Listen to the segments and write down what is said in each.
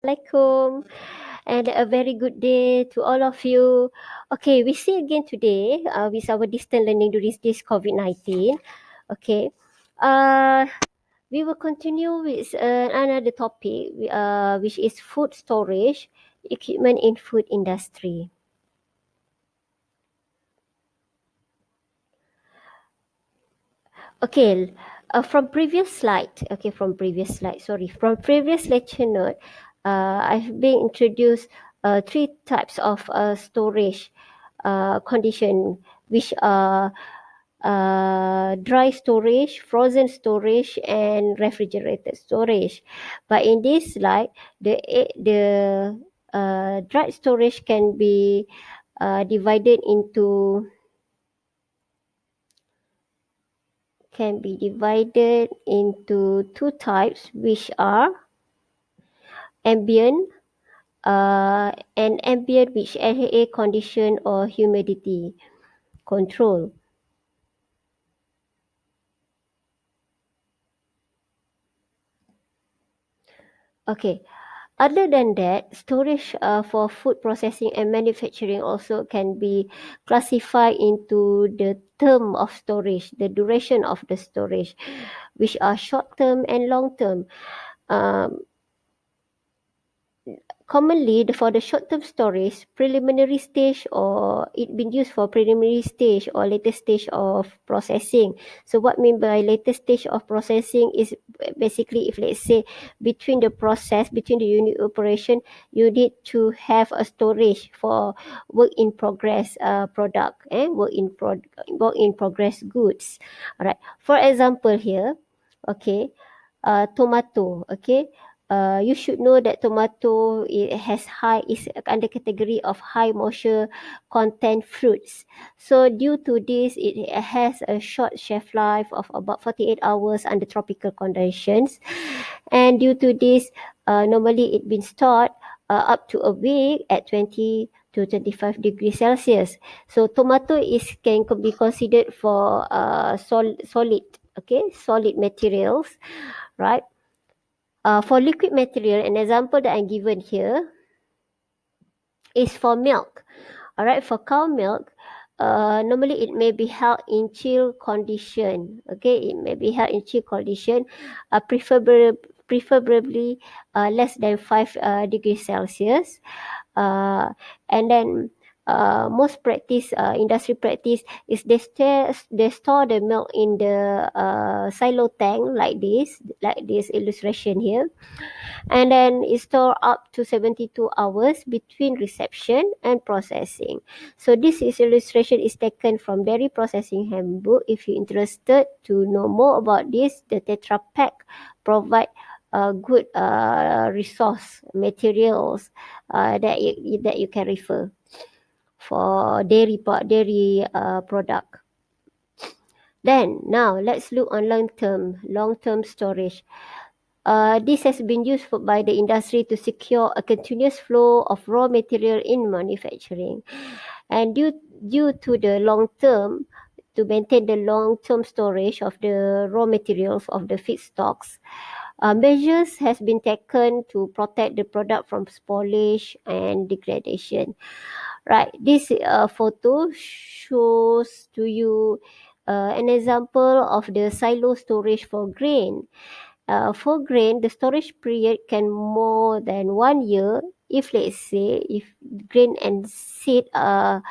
Assalamualaikum, and a very good day to all of you. Okay, we see again today with our distance learning during this COVID-19. Okay, uh, we will continue with another topic, which is food storage equipment in food industry. Okay, from previous slide. Okay, from previous lecture note, I've been introduced three types of storage condition, which are dry storage, frozen storage, and refrigerated storage. But in this slide, the dry storage can be divided into two types, which are ambient and ambient which air condition or humidity control. Okay. Other than that, storage for food processing and manufacturing also can be classified into the term of storage, the duration of the storage, which are short term and long term. Um, Commonly, for the short-term storage, preliminary stage, or it been used for preliminary stage or later stage of processing. So what I mean by later stage of processing is basically, if let's say between the unit operation, you need to have a storage for work in progress product and work in progress goods. All right. For example here, okay, tomato. Okay, you should know that tomato is under category of high moisture content fruits. So due to this, it has a short shelf life of about 48 hours under tropical conditions, and due to this, normally it been stored up to a week at 20 to 25 degrees Celsius. So tomato can be considered for solid, okay, solid materials, right? For liquid material, an example that I'm given here is for milk. All right, for cow milk, normally it may be held in chill condition. Okay, it may be held in chill condition, preferably less than 5 degrees Celsius. And then most industry practice is they store the milk in the silo tank like this illustration here, and then it store up to 72 hours between reception and processing. So this illustration is taken from Dairy Processing Handbook. If you're interested to know more about this, the Tetra pack provide good resource materials that you can refer for dairy product. Then now let's look on long-term storage. This has been used by the industry to secure a continuous flow of raw material in manufacturing, and due to the to maintain the long-term storage of the raw materials of the feedstocks, measures has been taken to protect the product from spoilage and degradation. Right, this photo shows to you an example of the silo storage for grain. For grain, the storage period can more than 1 year if, let's say, if grain and seed are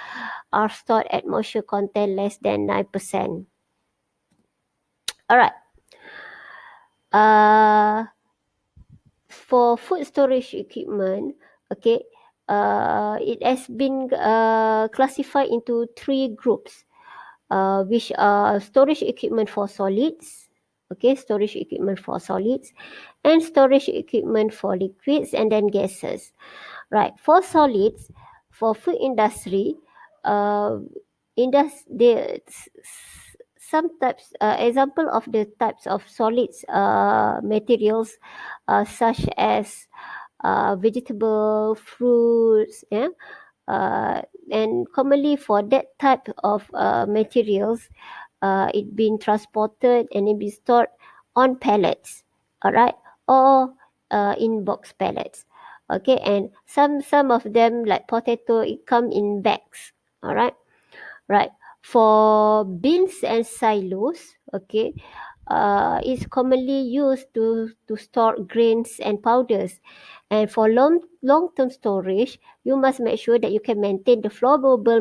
stored at moisture content less than 9%. All right. For food storage equipment, okay, it has been classified into three groups, which are storage equipment for solids, okay, storage equipment for solids, and storage equipment for liquids and then gases. Right, for solids, for food industry, uh, some types, example of the types of solids materials such as vegetable, fruits, yeah, and commonly for that type of materials, it being transported and it be stored on pallets, all right, or in box pallets. Okay, and some of them like potato, it come in bags. All right. Right. For beans and silos, okay, is commonly used to store grains and powders. And for long-term storage, you must make sure that you can maintain the flowable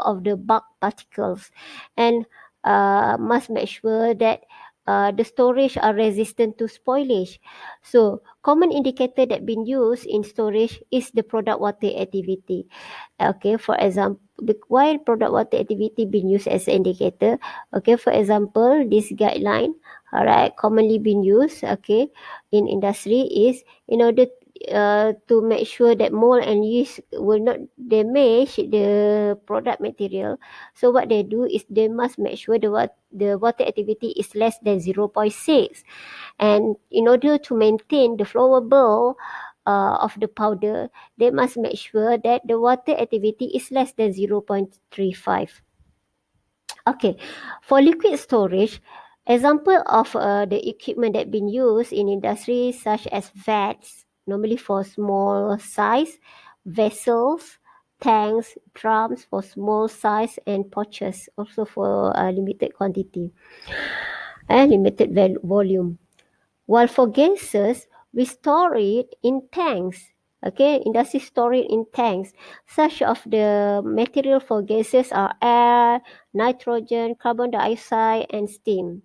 of the bulk particles, and must make sure that the storage are resistant to spoilage. So, common indicator that been used in storage is the product water activity. Okay, for example, why product water activity being used as an indicator? Okay, for example, this guideline, all right, commonly being used, okay, in industry is in order to make sure that mold and yeast will not damage the product material. So what they do is they must make sure the water activity is less than 0.6. And in order to maintain the flowable of the powder, they must make sure that the water activity is less than 0.35. Okay, for liquid storage, example of the equipment that been used in industries such as vats, normally for small size, vessels, tanks, drums for small size, and pouches also for limited quantity and limited volume. While for gases, we store it in tanks. Okay, industry store it in tanks. Such of the material for gases are air, nitrogen, carbon dioxide, and steam.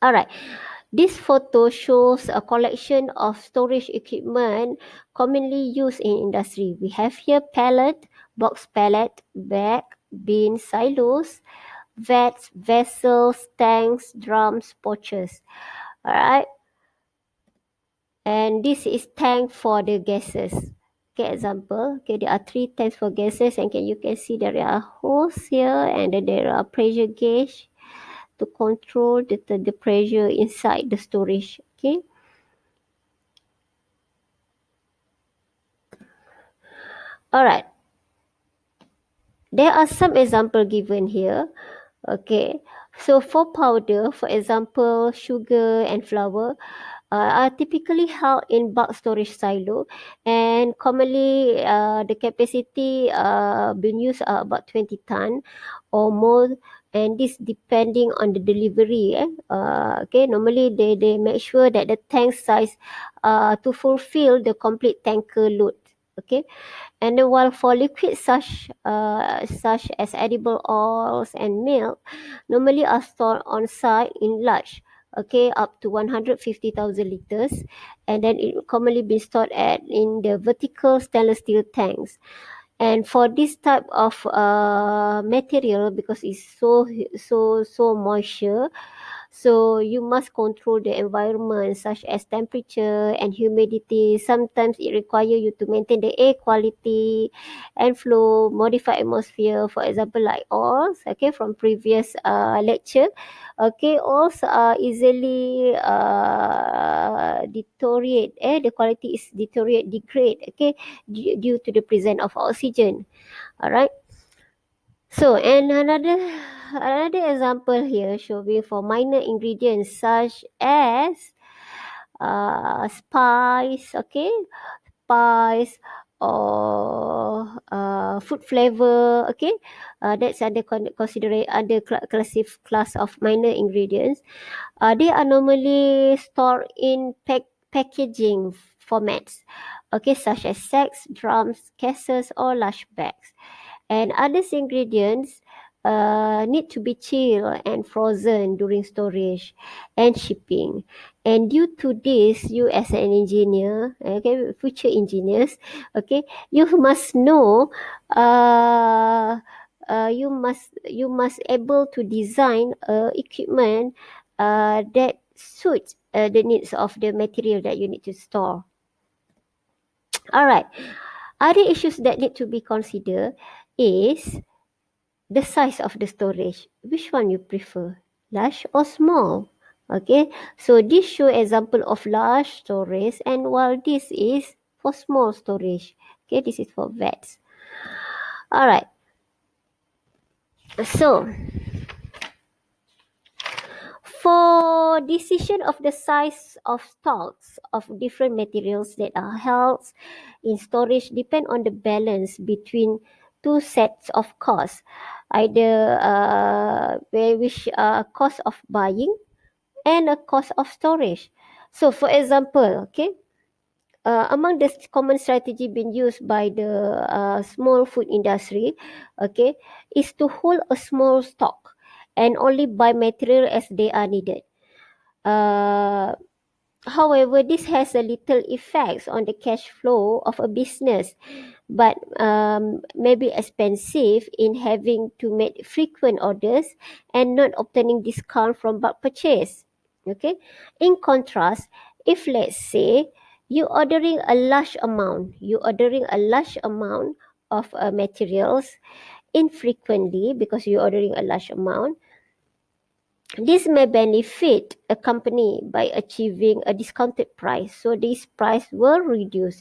Alright, this photo shows a collection of storage equipment commonly used in industry. We have here pallet, box pallet, bag, bin, silos, vats, vessels, tanks, drums, pouches. Alright. And this is tank for the gases. Okay, example. Okay, there are three tanks for gases, and you can see there are holes here, and then there are pressure gauge to control the pressure inside the storage. Okay. All right. There are some example given here. Okay. So for powder, for example, sugar and flour, are typically held in bulk storage silo, and commonly the capacity being used are about 20 ton or more, and this depending on the delivery. Okay, normally they make sure that the tank size to fulfill the complete tanker load. Okay, and then while for liquids such as edible oils and milk, normally are stored on site in large, okay, up to 150,000 liters, and then it commonly be stored in the vertical stainless steel tanks. And for this type of material, because it's so moisture, so you must control the environment such as temperature and humidity. Sometimes it require you to maintain the air quality and flow, modify atmosphere, for example like oils, okay, from previous lecture. Okay, oils are easily deteriorate, the quality is degrade, okay, due to the presence of oxygen. All right. So, and another example here showing for minor ingredients such as spice, okay, spice or food flavor, okay, that's under consider under class of minor ingredients. They are normally stored in packaging formats, okay, such as sacks, drums, cases, or large bags. And other ingredients need to be chilled and frozen during storage and shipping. And due to this, you as an engineer, okay, future engineers, okay, you must know, you must able to design equipment that suits the needs of the material that you need to store. All right. Other issues that need to be considered is the size of the storage. Which one you prefer, large or small? Okay, so this show example of large storage, and while this is for small storage. Okay, this is for vats. All right, so For decision of the size of stocks of different materials that are held in storage depend on the balance between two sets of costs, either which cost of buying and a cost of storage. So, for example, okay, among the common strategy being used by the small food industry, okay, is to hold a small stock and only buy material as they are needed. Uh, However, this has a little effects on the cash flow of a business, but may be expensive in having to make frequent orders and not obtaining discount from bulk purchase. Okay. In contrast, if let's say you ordering a large amount of materials infrequently because you're ordering a large amount, this may benefit a company by achieving a discounted price. So this price will reduce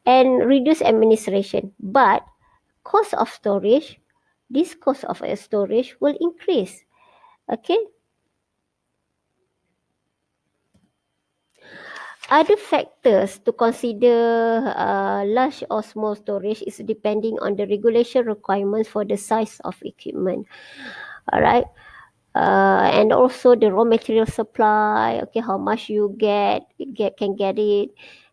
and reduce administration. But cost of storage, this cost of storage will increase. Okay. Other factors to consider large or small storage is depending on the regulation requirements for the size of equipment. All right. And also the raw material supply, okay, how much you can get it,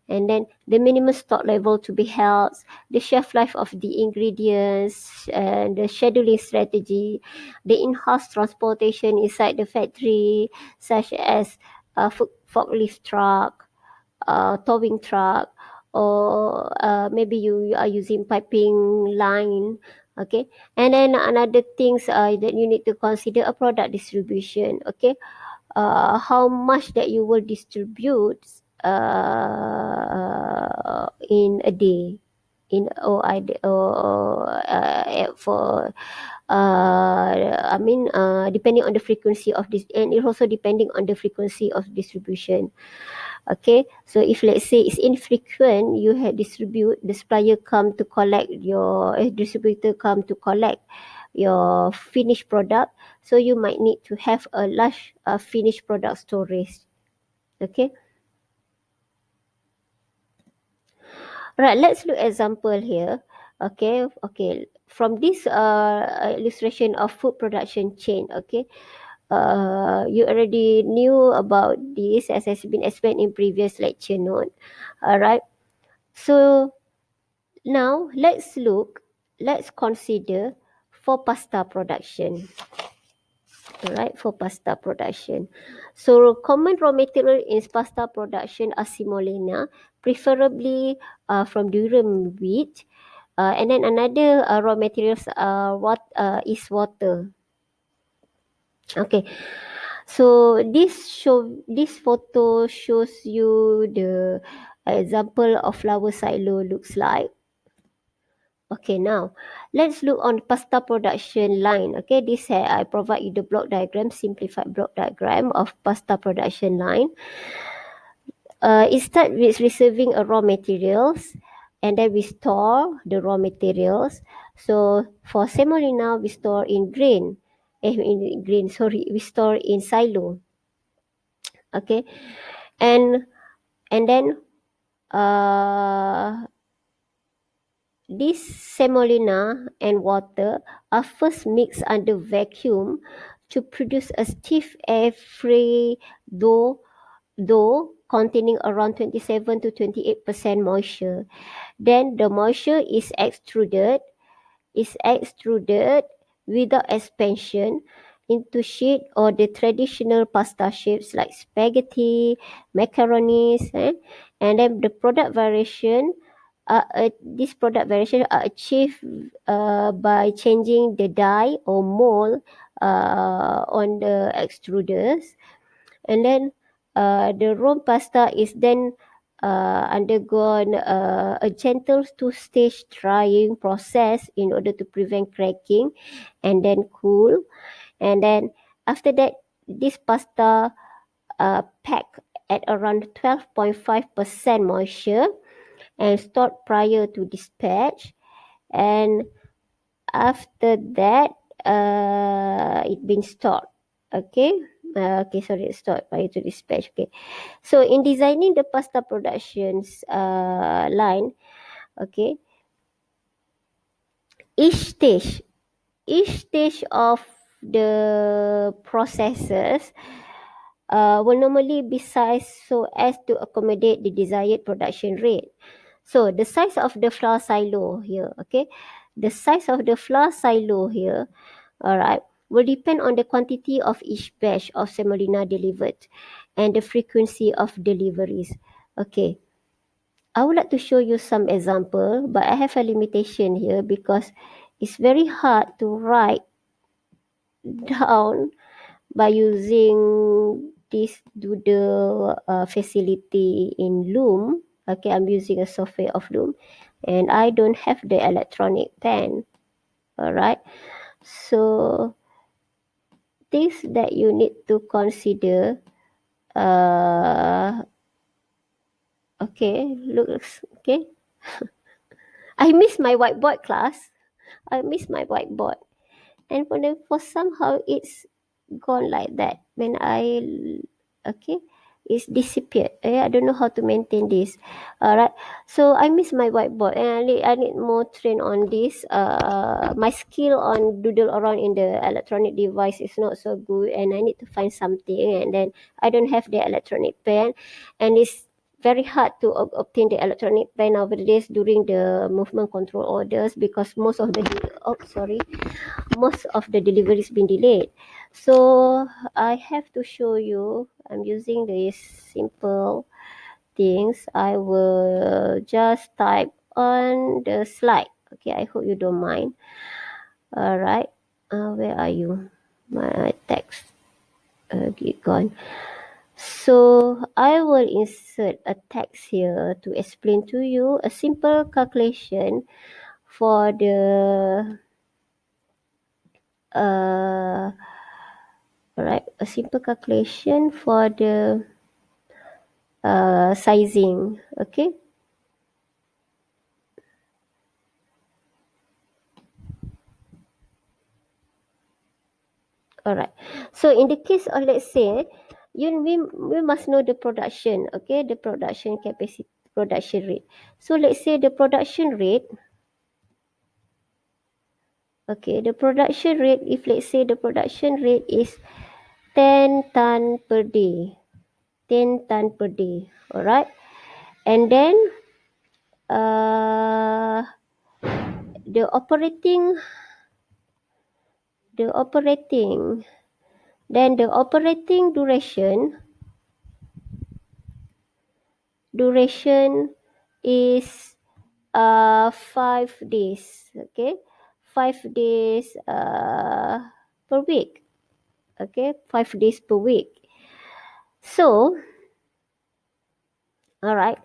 and then the minimum stock level to be held, the shelf life of the ingredients, and the scheduling strategy, the in-house transportation inside the factory, such as forklift truck, towing truck, or maybe you are using piping line. Okay. And then another things that you need to consider a product distribution. Okay. How much that you will distribute in a day, in for depending on the frequency of this, and it also depending on the frequency of distribution. Okay, so if let's say it's infrequent, you have the supplier come to collect your distributor come to collect your finished product, so you might need to have a large finished product storage. Okay. Right, let's look example here. Okay, from this illustration of food production chain. Okay, you already knew about this as has been explained in previous lecture note. All right. So now let's consider for pasta production. All right, for pasta production. So common raw material in pasta production are semolina, preferably from durum wheat. And then another raw materials is water. Okay, so this photo shows you the example of flour silo looks like. Okay, now let's look on pasta production line. Okay, this here I provide you the block diagram, simplified block diagram of pasta production line. It starts with receiving a raw materials, and then we store the raw materials. So for semolina, we store in grain. We store in silo. Okay, and then uh, this semolina and water are first mixed under vacuum to produce a stiff air-free dough containing around 27 to 28% moisture. Then the moisture is extruded without expansion into sheet or the traditional pasta shapes like spaghetti, macaronis, and then the product variation. This product variation are achieved by changing the die or mold on the extruders, and then the raw pasta is then undergone a gentle two-stage drying process in order to prevent cracking, and then cool, and then after that this pasta packed at around 12.5% moisture and stored prior to dispatch, and after that it been stored Okay. Okay, sorry, stop. I need to dispatch. Okay. So in designing the pasta productions line, okay, each stage, each stage of the processes will normally be sized so as to accommodate the desired production rate. So the size of the flour silo here, okay, the size of the flour silo here, all right, will depend on the quantity of each batch of semolina delivered and the frequency of deliveries. Okay, I would like to show you some example, but I have a limitation here because it's very hard to write down by using this doodle facility in Loom. Okay, I'm using a software of Loom and I don't have the electronic pen. All right. So things that you need to consider. Okay, looks okay. I miss my whiteboard class. I miss my whiteboard. And for somehow it's gone like that when okay, it's disappeared. I don't know how to maintain this. All right, so I miss my whiteboard and I need more train on this. My skill on doodle around in the electronic device is not so good and I need to find something, and then I don't have the electronic pen and it's very hard to obtain the electronic pen nowadays during the movement control orders because most of the most of the deliveries been delayed. So I have to show you. I'm using these simple things. I will just type on the slide. Okay, I hope you don't mind. All right. Where are you? My text. Gone. So I will insert a text here to explain to you a simple calculation for the alright, a simple calculation for the sizing. Okay. Alright. So in the case of, let's say, we must know the production. Okay, the production capacity, production rate. So let's say the production rate. Okay, the production rate. If let's say the production rate is 10 ton per day. 10 ton per day. Alright. And then the operating then the operating duration is 5 days. Okay, 5 days per week. Okay, 5 days per week. So all right,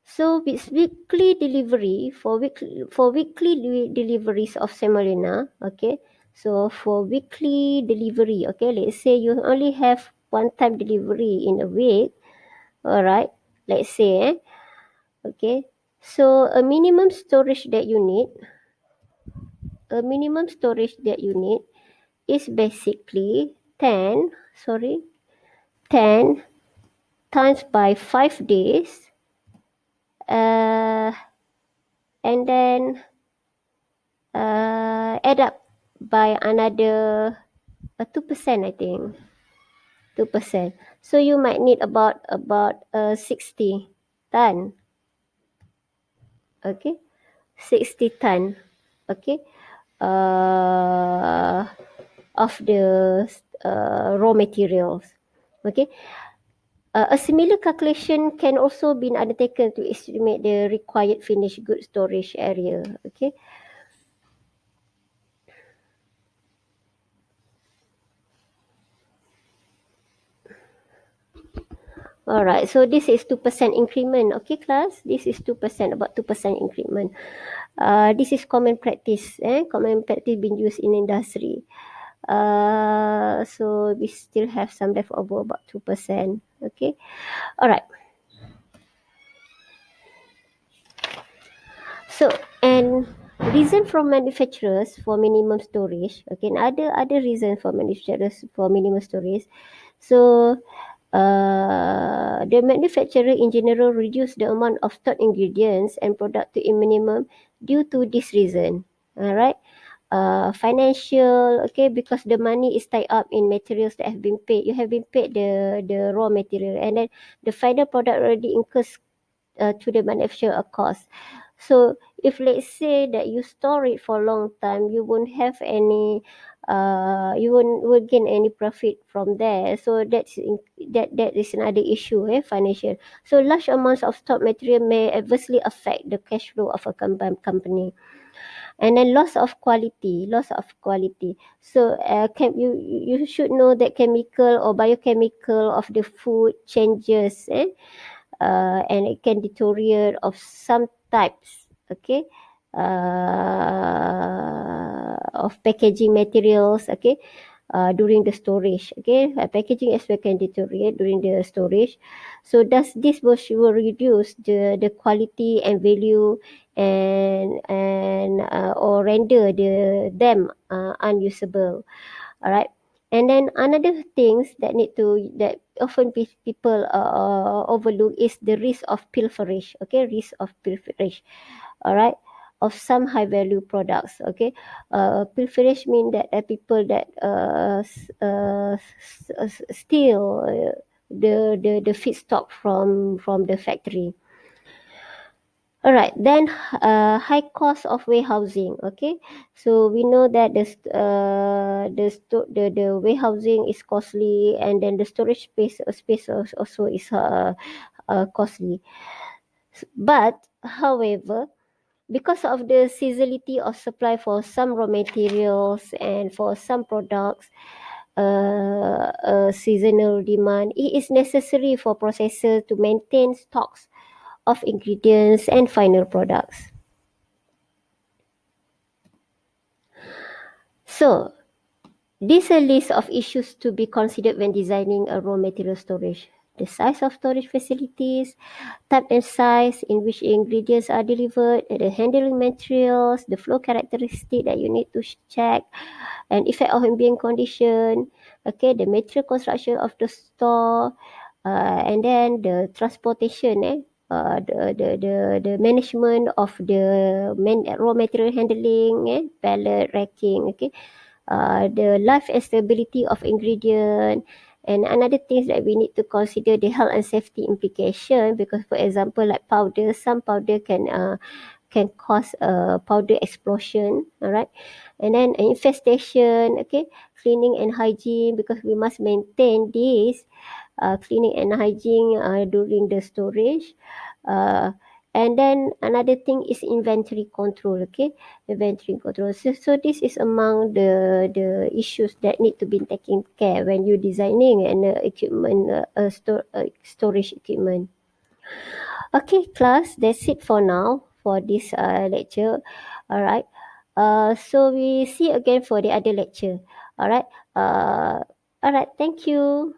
so with weekly delivery for weekly deliveries of semolina. Okay, so for weekly delivery, okay, let's say you only have one time delivery in a week. All right, let's say okay, so a minimum storage that you need is basically 10 times by 5 days, and then add up by another 2%, I think. 2%. So you might need about 60 ton. Okay, 60 ton. Okay, of the raw materials. Okay, a similar calculation can also be undertaken to estimate the required finished goods storage area. Okay. Alright, so this is 2% increment. Okay, class? This is 2%, about 2% increment. This is common practice. Common practice being used in industry. So we still have some leftover, about 2%. Okay. Alright. So, and reason from manufacturers for minimum storage. Okay, and other reason for manufacturers for minimum storage. So the manufacturer in general reduce the amount of stored ingredients and product to a minimum due to this reason. Alright. Financial, okay, because the money is tied up in materials that have been paid. You have been paid the raw material, and then the final product already incurs to the manufacturer a cost. So if let's say that you store it for a long time, you won't have any you won't gain any profit from there. So that is another issue, financial. So large amounts of stock material may adversely affect the cash flow of a company. And then loss of quality. So you should know that chemical or biochemical of the food changes, and it can deteriorate of some types, okay, of packaging materials, okay, during the storage, okay. Packaging as well can deteriorate during the storage. So thus this will reduce the quality and value, and or render them unusable. All right. And then another things that often people overlook is the risk of pilferage. Okay, risk of pilferage. All right, of some high value products. Okay, pilferage mean that people that steal the feedstock from the factory. All right, then high cost of warehousing. Okay, so we know that the warehousing is costly, and then the storage space also is costly. But however, because of the seasonality of supply for some raw materials and for some products, seasonal demand, it is necessary for processors to maintain stocks of ingredients and final products. So, this is a list of issues to be considered when designing a raw material storage. The size of storage facilities, type and size in which ingredients are delivered, the handling materials, the flow characteristic that you need to check, and effect of ambient condition, okay, the material construction of the store, and then the transportation, the management of the raw material handling, pallet racking, okay, the life and stability of ingredient. And another things that we need to consider the health and safety implication, because for example like powder, some powder can cause a powder explosion. All right. And then infestation, okay, cleaning and hygiene, because we must maintain this cleaning and hygiene during the storage. Uh, and then another thing is inventory control, okay, inventory control. So this is among the issues that need to be taken care when you designing an equipment, storage equipment. Okay, class, that's it for now for this lecture. All right. So we see again for the other lecture. All right. Uh, all right. Thank you.